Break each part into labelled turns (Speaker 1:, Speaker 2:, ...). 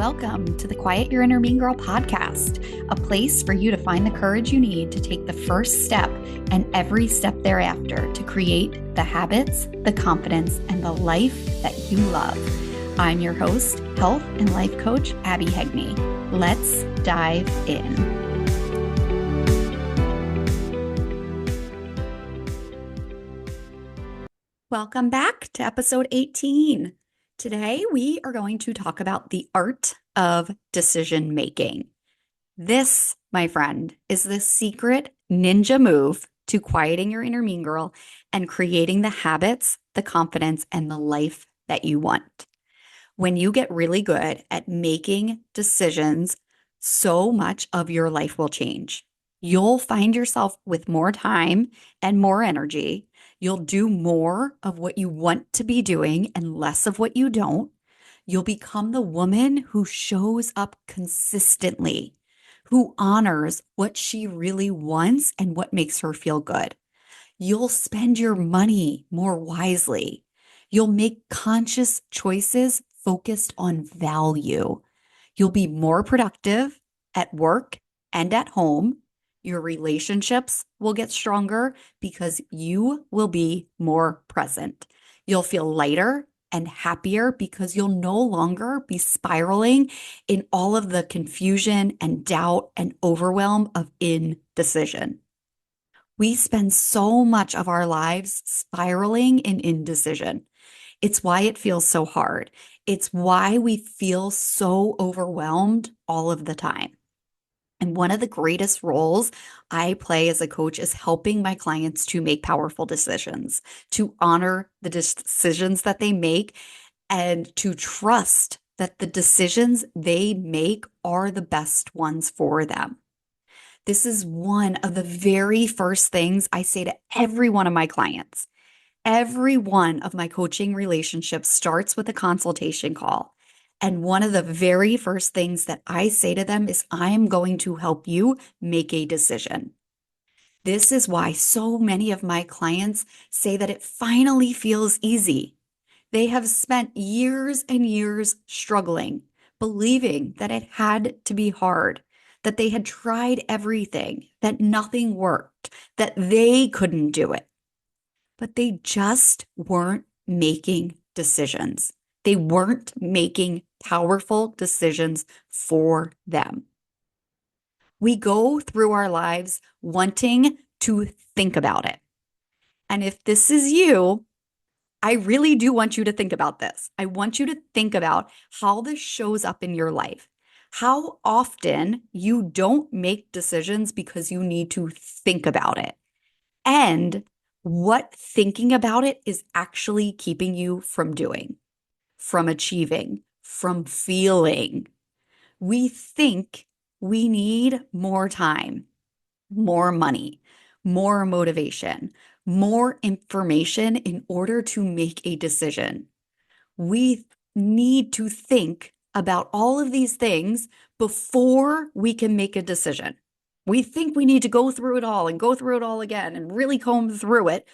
Speaker 1: welcome to the Quiet Your Inner Mean Girl podcast, a place for you to find the courage you need to take the first step and every step thereafter to create the habits, the confidence, and the life that you love. I'm your host, health and life coach, Abby Hegney. Let's dive in. Welcome back to episode 18. Today, we are going to talk about the art of decision making. This, my friend, is the secret ninja move to quieting your inner mean girl and creating the habits, the confidence, and the life that you want. When you get really good at making decisions, so much of your life will change. You'll find yourself with more time and more energy. You'll do more of what you want to be doing and less of what you don't. You'll become the woman who shows up consistently, who honors what she really wants and what makes her feel good. You'll spend your money more wisely. You'll make conscious choices focused on value. You'll be more productive at work and at home. Your relationships will get stronger because you will be more present. You'll feel lighter and happier because you'll no longer be spiraling in all of the confusion and doubt and overwhelm of indecision. We spend so much of our lives spiraling in indecision. It's why it feels so hard. It's why we feel so overwhelmed all of the time. And one of the greatest roles I play as a coach is helping my clients to make powerful decisions, to honor the decisions that they make, and to trust that the decisions they make are the best ones for them. This is one of the very first things I say to every one of my clients. Every one of my coaching relationships starts with a consultation call. And one of the very first things that I say to them is, I am going to help you make a decision. This is why so many of my clients say that it finally feels easy. They have spent years and years struggling, believing that it had to be hard, that they had tried everything, that nothing worked, that they couldn't do it. But they just weren't making decisions. They weren't making powerful decisions for them. We go through our lives wanting to think about it. And if this is you, I really do want you to think about this. I want you to think about how this shows up in your life. How often you don't make decisions because you need to think about it. And what thinking about it is actually keeping you from doing, from achieving, from feeling. We think we need more time, more money, more motivation, more information in order to make a decision. We need to think about all of these things before we can make a decision. We think we need to go through it all and go through it all again and really comb through it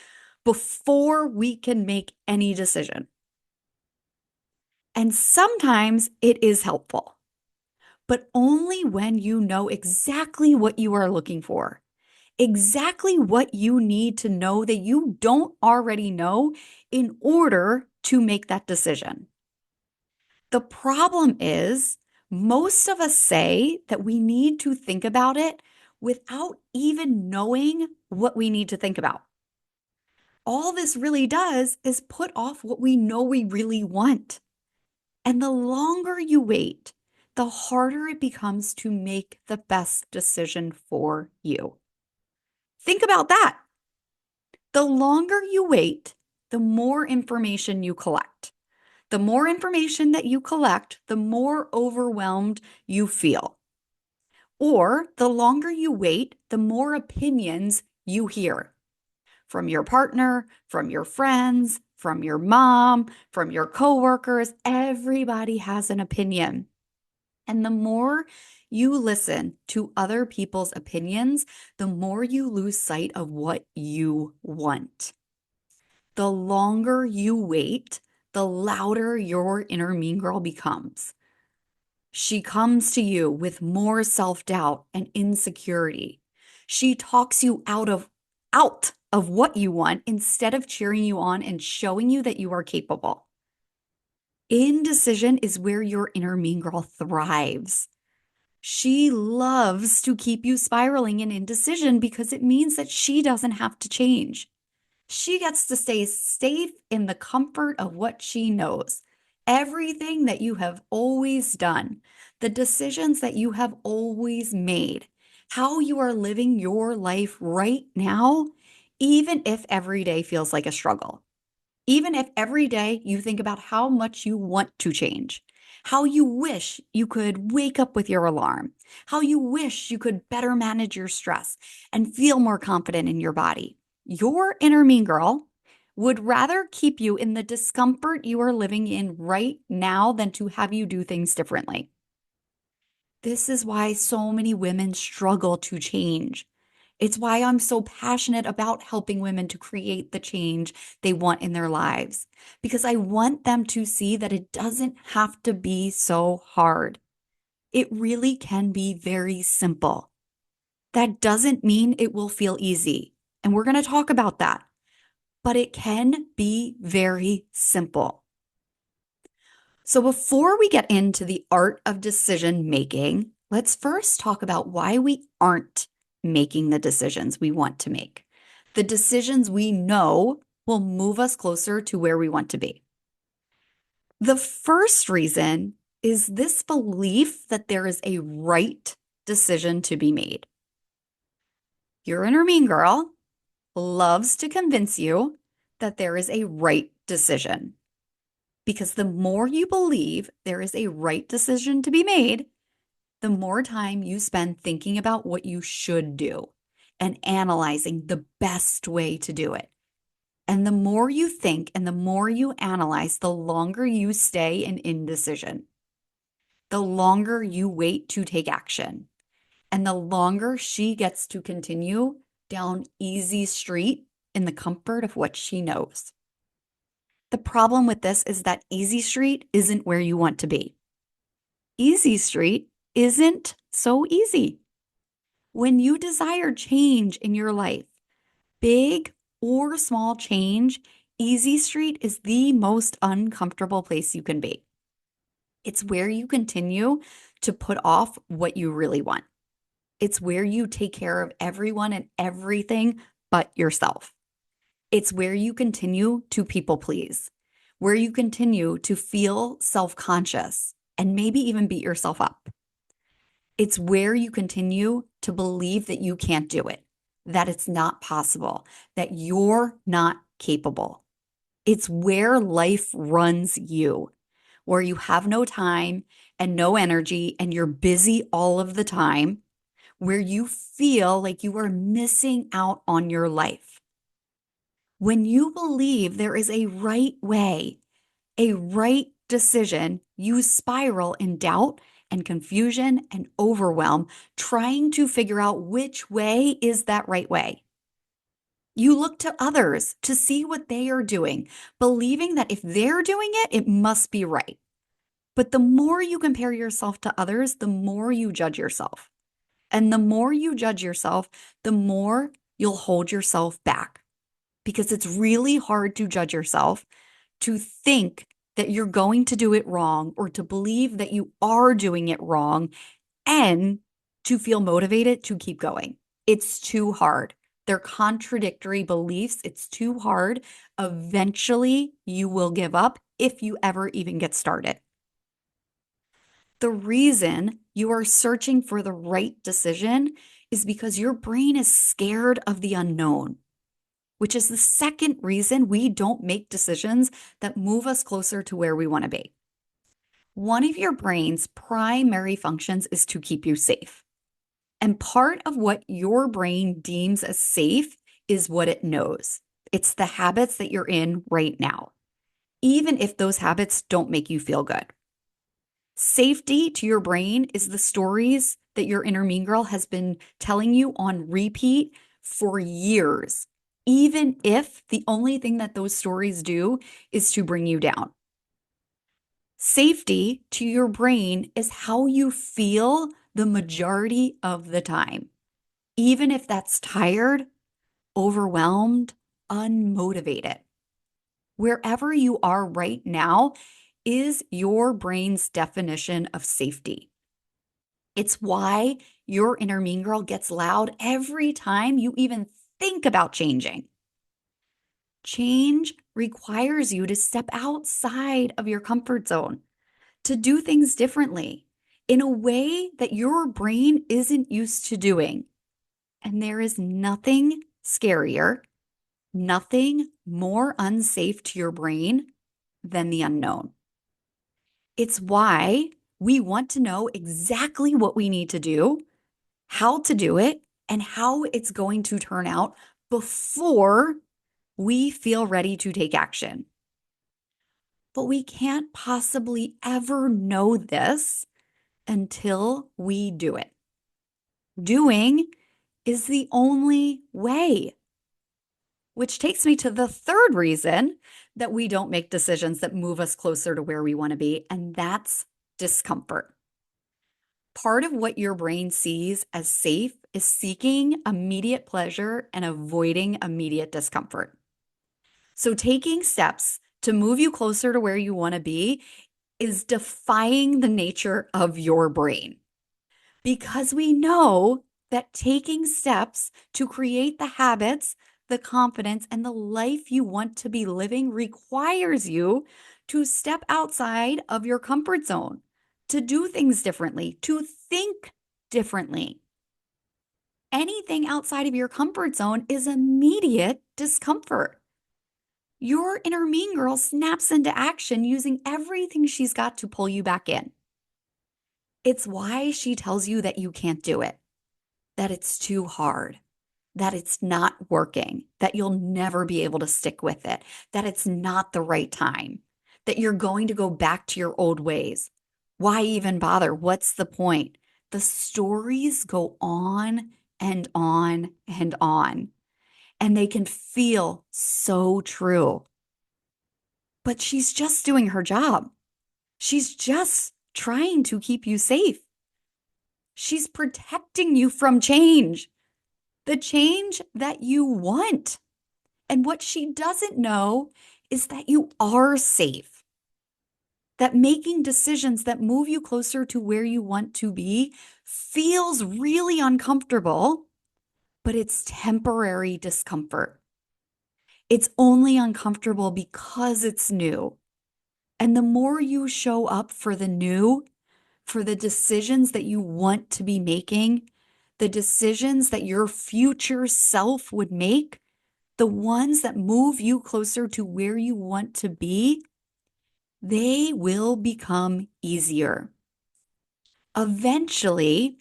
Speaker 1: before we can make any decision. And sometimes it is helpful, but only when you know exactly what you are looking for, exactly what you need to know that you don't already know in order to make that decision. The problem is, most of us say that we need to think about it without even knowing what we need to think about. All this really does is put off what we know we really want. And the longer you wait, the harder it becomes to make the best decision for you. Think about that. The longer you wait, the more information you collect. The more information that you collect, the more overwhelmed you feel. Or the longer you wait, the more opinions you hear from your partner, from your friends, from your mom, from your coworkers. Everybody has an opinion. And the more you listen to other people's opinions, the more you lose sight of what you want. The longer you wait, the louder your inner mean girl becomes. She comes to you with more self-doubt and insecurity. She talks you out of what you want instead of cheering you on and showing you that you are capable. Indecision is where your inner mean girl thrives. She loves to keep you spiraling in indecision because it means that she doesn't have to change. She gets to stay safe in the comfort of what she knows. Everything that you have always done, the decisions that you have always made, how you are living your life right now, even if every day feels like a struggle. Even if every day you think about how much you want to change, how you wish you could wake up with your alarm, how you wish you could better manage your stress and feel more confident in your body. Your inner mean girl would rather keep you in the discomfort you are living in right now than to have you do things differently. This is why so many women struggle to change. It's why I'm so passionate about helping women to create the change they want in their lives, because I want them to see that it doesn't have to be so hard. It really can be very simple. That doesn't mean it will feel easy. And we're going to talk about that, but it can be very simple. So before we get into the art of decision making, let's first talk about why we aren't making the decisions we want to make. The decisions we know will move us closer to where we want to be. The first reason is this belief that there is a right decision to be made. Your inner mean girl loves to convince you that there is a right decision. Because the more you believe there is a right decision to be made, the more time you spend thinking about what you should do and analyzing the best way to do it. And the more you think and the more you analyze, the longer you stay in indecision, the longer you wait to take action, and the longer she gets to continue down easy street in the comfort of what she knows. The problem with this is that easy street isn't where you want to be. Easy street isn't so easy. When you desire change in your life, big or small change, easy street is the most uncomfortable place you can be. It's where you continue to put off what you really want. It's where you take care of everyone and everything but yourself. It's where you continue to people please, where you continue to feel self-conscious and maybe even beat yourself up. It's where you continue to believe that you can't do it, that it's not possible, that you're not capable. It's where life runs you, where you have no time and no energy and you're busy all of the time, where you feel like you are missing out on your life. When you believe there is a right way, a right decision, you spiral in doubt and confusion and overwhelm, trying to figure out which way is that right way. You look to others to see what they are doing, believing that if they're doing it, it must be right. But the more you compare yourself to others, the more you judge yourself. And the more you judge yourself, the more you'll hold yourself back because it's really hard to judge yourself, to think that you're going to do it wrong or to believe that you are doing it wrong and to feel motivated to keep going. It's too hard. They're contradictory beliefs. It's too hard. Eventually, you will give up if you ever even get started. The reason you are searching for the right decision is because your brain is scared of the unknown, which is the second reason we don't make decisions that move us closer to where we want to be. One of your brain's primary functions is to keep you safe. And part of what your brain deems as safe is what it knows. It's the habits that you're in right now, even if those habits don't make you feel good. Safety to your brain is the stories that your inner mean girl has been telling you on repeat for years, even if the only thing that those stories do is to bring you down. Safety to your brain is how you feel the majority of the time, even if that's tired, overwhelmed, unmotivated. Wherever you are right now is your brain's definition of safety. It's why your inner mean girl gets loud every time you even think about changing. Change requires you to step outside of your comfort zone, to do things differently in a way that your brain isn't used to doing. And there is nothing scarier, nothing more unsafe to your brain than the unknown. It's why we want to know exactly what we need to do, how to do it, and how it's going to turn out before we feel ready to take action. But we can't possibly ever know this until we do it. Doing is the only way. Which takes me to the third reason that we don't make decisions that move us closer to where we want to be, and that's discomfort. Part of what your brain sees as safe is seeking immediate pleasure and avoiding immediate discomfort. So, taking steps to move you closer to where you want to be is defying the nature of your brain, because we know that taking steps to create the habits, the confidence, and the life you want to be living requires you to step outside of your comfort zone, to do things differently, to think differently. Anything outside of your comfort zone is immediate discomfort. Your inner mean girl snaps into action using everything she's got to pull you back in. It's why she tells you that you can't do it, that it's too hard, that it's not working, that you'll never be able to stick with it, that it's not the right time, that you're going to go back to your old ways. Why even bother? What's the point? The stories go on and on and on, and they can feel so true. But she's just doing her job. She's just trying to keep you safe. She's protecting you from change, the change that you want. And what she doesn't know is that you are safe, that making decisions that move you closer to where you want to be feels really uncomfortable, but it's temporary discomfort. It's only uncomfortable because it's new. And the more you show up for the new, for the decisions that you want to be making, the decisions that your future self would make, the ones that move you closer to where you want to be, they will become easier. Eventually,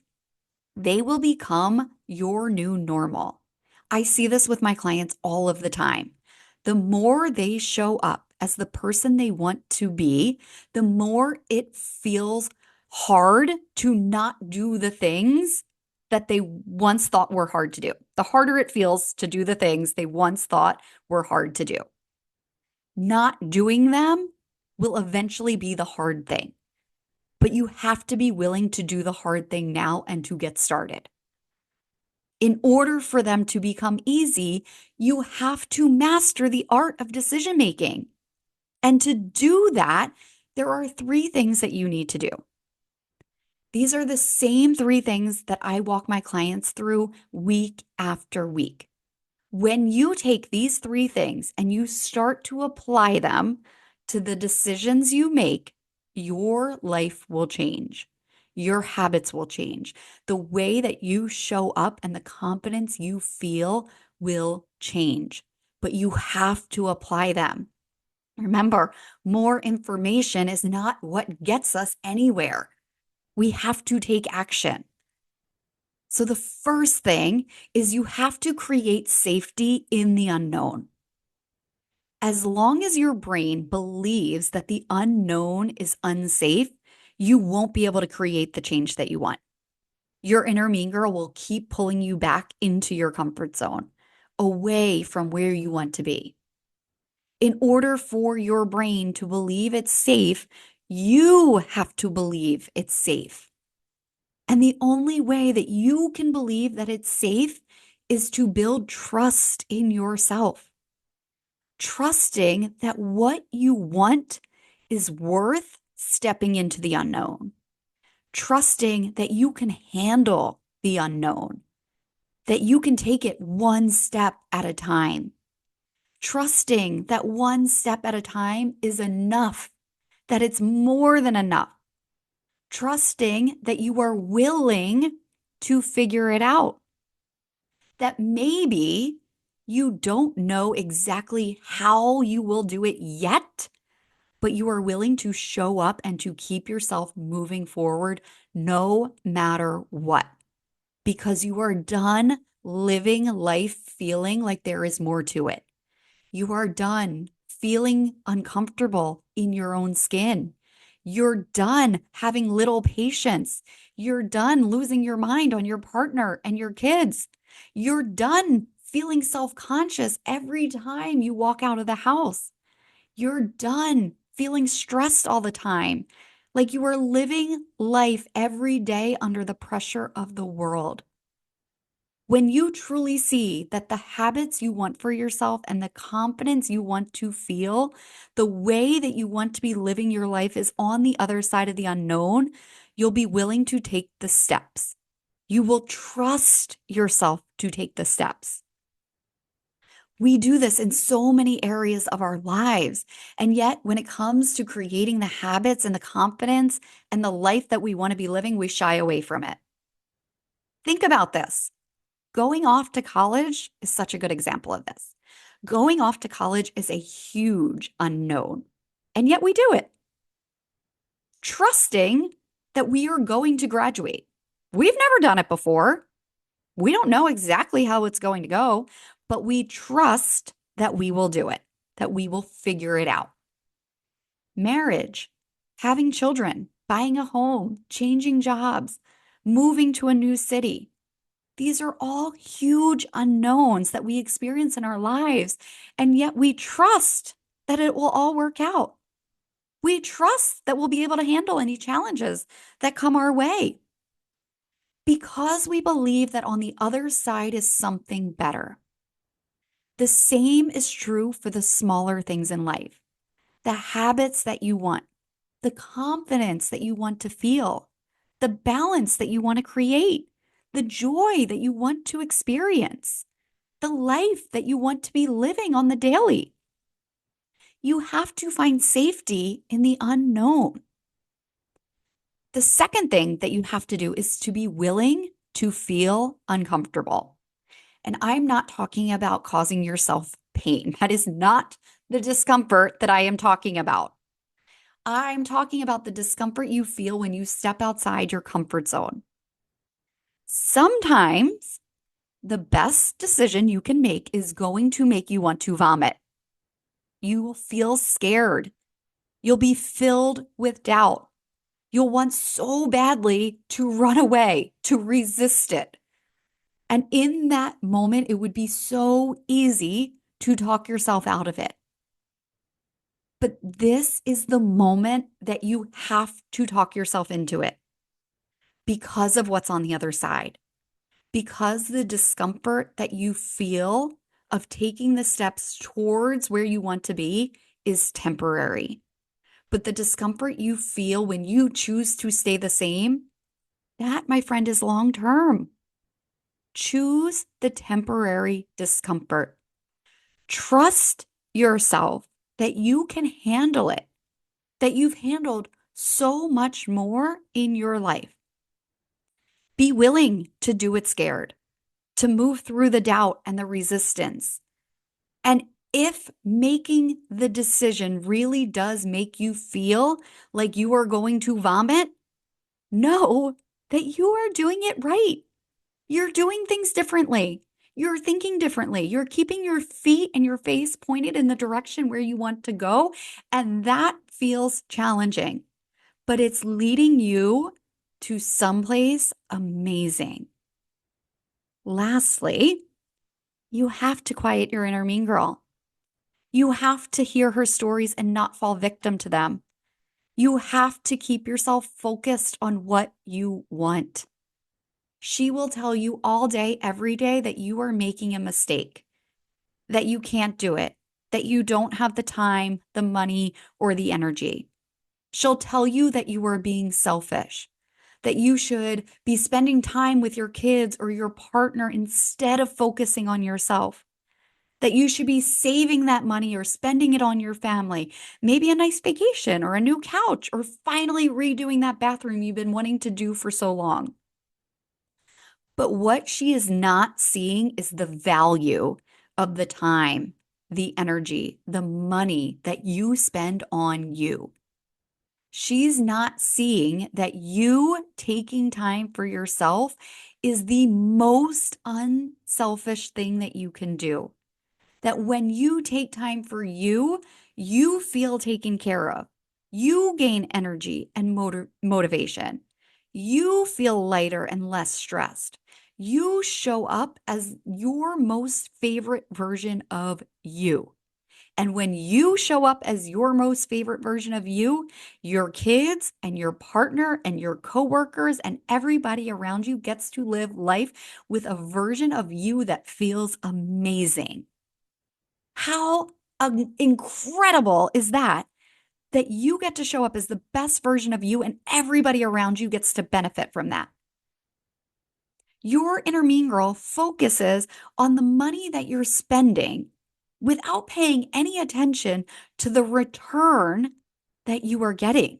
Speaker 1: they will become your new normal. I see this with my clients all of the time. The more they show up as the person they want to be, the more it feels hard to not do the things that they once thought were hard to do. The harder it feels to do the things they once thought were hard to do. Not doing them will eventually be the hard thing, but you have to be willing to do the hard thing now and to get started. In order for them to become easy, you have to master the art of decision making. And to do that, there are three things that you need to do. These are the same three things that I walk my clients through week after week. When you take these three things and you start to apply them to the decisions you make, your life will change. Your habits will change. The way that you show up and the confidence you feel will change, but you have to apply them. Remember, more information is not what gets us anywhere. We have to take action. So the first thing is you have to create safety in the unknown. As long as your brain believes that the unknown is unsafe, you won't be able to create the change that you want. Your inner mean girl will keep pulling you back into your comfort zone, away from where you want to be. In order for your brain to believe it's safe, You have to believe it's safe. And the only way that you can believe that it's safe is to build trust in yourself, trusting that what you want is worth stepping into the unknown, trusting that you can handle the unknown, that you can take it one step at a time, trusting that one step at a time is enough, that it's more than enough, trusting that you are willing to figure it out, that maybe you don't know exactly how you will do it yet, but you are willing to show up and to keep yourself moving forward no matter what, because you are done living life feeling like there is more to it. You are done feeling uncomfortable in your own skin. You're done having little patience. You're done losing your mind on your partner and your kids. You're done feeling self conscious every time you walk out of the house. You're done feeling stressed all the time, like you are living life every day under the pressure of the world. When you truly see that the habits you want for yourself and the confidence you want to feel, the way that you want to be living your life is on the other side of the unknown, you'll be willing to take the steps. You will trust yourself to take the steps. We do this in so many areas of our lives. And yet, when it comes to creating the habits and the confidence and the life that we want to be living, we shy away from it. Think about this. Going off to college is such a good example of this. Going off to college is a huge unknown, and yet we do it, trusting that we are going to graduate. We've never done it before. We don't know exactly how it's going to go, but we trust that we will do it, that we will figure it out. Marriage, having children, buying a home, changing jobs, moving to a new city. These are all huge unknowns that we experience in our lives, and yet we trust that it will all work out. We trust that we'll be able to handle any challenges that come our way because we believe that on the other side is something better. The same is true for the smaller things in life, the habits that you want, the confidence that you want to feel, the balance that you want to create, the joy that you want to experience, the life that you want to be living on the daily. You have to find safety in the unknown. The second thing that you have to do is to be willing to feel uncomfortable. And I'm not talking about causing yourself pain. That is not the discomfort that I am talking about. I'm talking about the discomfort you feel when you step outside your comfort zone. Sometimes the best decision you can make is going to make you want to vomit. You will feel scared. You'll be filled with doubt. You'll want so badly to run away, to resist it. And in that moment, it would be so easy to talk yourself out of it. But this is the moment that you have to talk yourself into it because of what's on the other side, because the discomfort that you feel of taking the steps towards where you want to be is temporary. But the discomfort you feel when you choose to stay the same, that, my friend, is long term. Choose the temporary discomfort. Trust yourself that you can handle it, that you've handled so much more in your life. Be willing to do it scared, to move through the doubt and the resistance. And if making the decision really does make you feel like you are going to vomit, know that you are doing it right. You're doing things differently. You're thinking differently. You're keeping your feet and your face pointed in the direction where you want to go. And that feels challenging, but it's leading you to someplace amazing. Lastly, you have to quiet your inner mean girl. You have to hear her stories and not fall victim to them. You have to keep yourself focused on what you want. She will tell you all day, every day that you are making a mistake, that you can't do it, that you don't have the time, the money, or the energy. She'll tell you that you are being selfish, that you should be spending time with your kids or your partner instead of focusing on yourself, that you should be saving that money or spending it on your family, maybe a nice vacation or a new couch, or finally redoing that bathroom you've been wanting to do for so long. But what she is not seeing is the value of the time, the energy, the money that you spend on you. She's not seeing that you taking time for yourself is the most unselfish thing that you can do. That when you take time for you, you feel taken care of. You gain energy and motivation. You feel lighter and less stressed. You show up as your most favorite version of you. And when you show up as your most favorite version of you, your kids and your partner and your coworkers and everybody around you gets to live life with a version of you that feels amazing. How incredible is that? That you get to show up as the best version of you and everybody around you gets to benefit from that. Your inner mean girl focuses on the money that you're spending without paying any attention to the return that you are getting.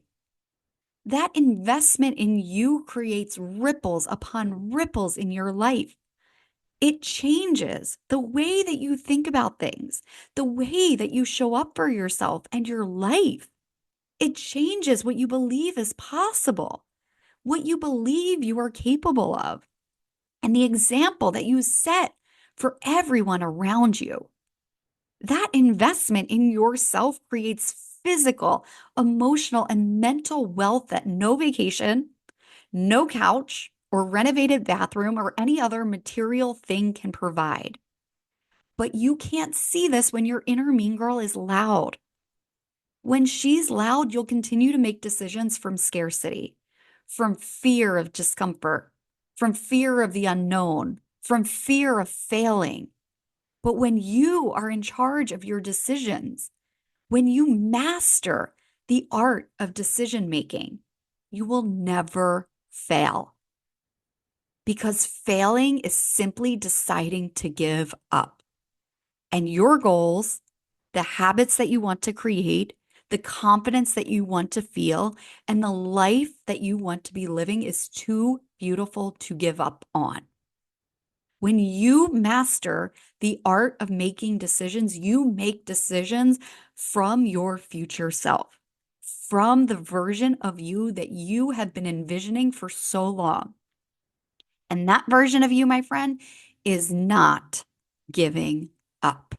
Speaker 1: That investment in you creates ripples upon ripples in your life. It changes the way that you think about things, the way that you show up for yourself and your life. It changes what you believe is possible, what you believe you are capable of, and the example that you set for everyone around you. That investment in yourself creates physical, emotional, and mental wealth that no vacation, no couch, or renovated bathroom or any other material thing can provide. But you can't see this when your inner mean girl is loud. When she's loud, you'll continue to make decisions from scarcity, from fear of discomfort, from fear of the unknown, from fear of failing. But when you are in charge of your decisions, when you master the art of decision making, you will never fail. Because failing is simply deciding to give up. And your goals, the habits that you want to create, the confidence that you want to feel, and the life that you want to be living is too beautiful to give up on. When you master the art of making decisions, you make decisions from your future self, from the version of you that you have been envisioning for so long. And that version of you, my friend, is not giving up.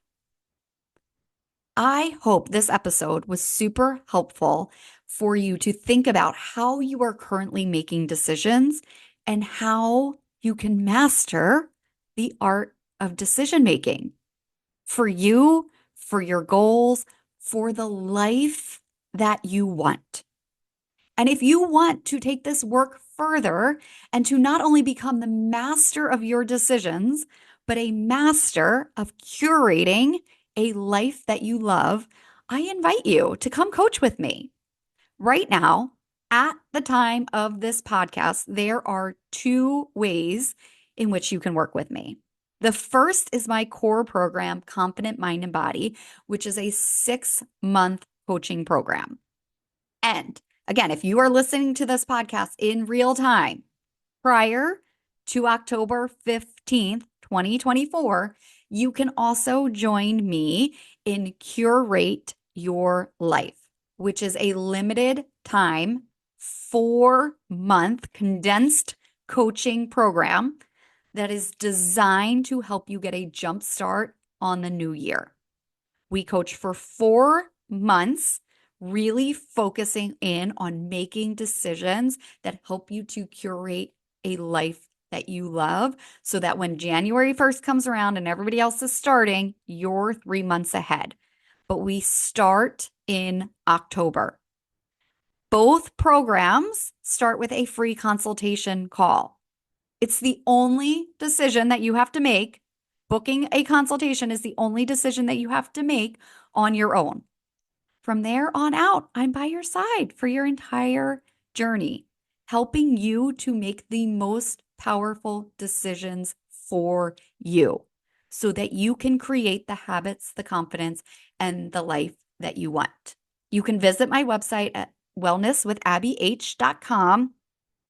Speaker 1: I hope this episode was super helpful for you to think about how you are currently making decisions and how you can master the art of decision making for you, for your goals, for the life that you want. And if you want to take this work further and to not only become the master of your decisions, but a master of curating a life that you love, I invite you to come coach with me. Right now, at the time of this podcast, there are two ways in which you can work with me. The first is my core program, Confident Mind and Body, which is a 6-month coaching program. And again, if you are listening to this podcast in real time prior to October 15th, 2024, you can also join me in Curate Your Life, which is a limited time, 4-month condensed coaching program that is designed to help you get a jump start on the new year. We coach for 4 months, really focusing in on making decisions that help you to curate a life that you love so that when January 1st comes around and everybody else is starting, you're 3 months ahead. But we start in October. Both programs start with a free consultation call. It's the only decision that you have to make. Booking a consultation is the only decision that you have to make on your own. From there on out, I'm by your side for your entire journey, helping you to make the most powerful decisions for you so that you can create the habits, the confidence, and the life that you want. You can visit my website at wellnesswithabbyh.com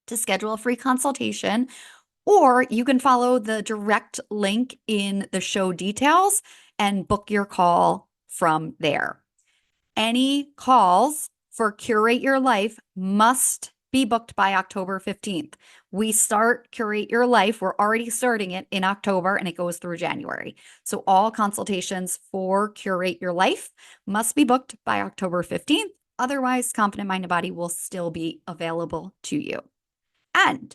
Speaker 1: to schedule a free consultation, or you can follow the direct link in the show details and book your call from there. Any calls for Curate Your Life must be booked by October 15th. We start Curate Your Life. We're already starting it in October and it goes through January. So all consultations for Curate Your Life must be booked by October 15th. Otherwise, Confident Mind and Body will still be available to you. And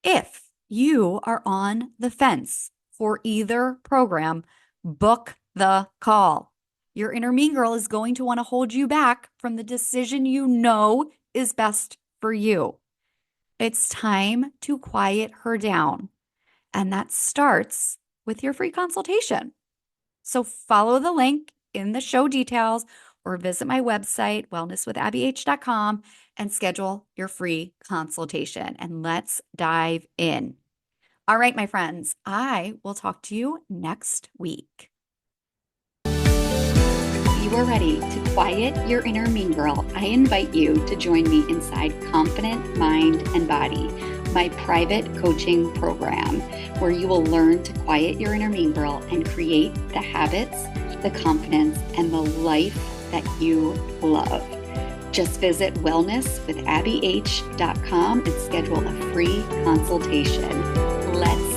Speaker 1: if you are on the fence for either program, book the call. Your inner mean girl is going to want to hold you back from the decision you know is best for you. It's time to quiet her down. And that starts with your free consultation. So follow the link in the show details or visit my website, wellnesswithabbyh.com, and schedule your free consultation. And let's dive in. All right, my friends, I will talk to you next week. If you are ready to quiet your inner mean girl, I invite you to join me inside Confident Mind and Body, my private coaching program, where you will learn to quiet your inner mean girl and create the habits, the confidence, and the life that you love. Just visit wellnesswithabbyh.com and schedule a free consultation. Let's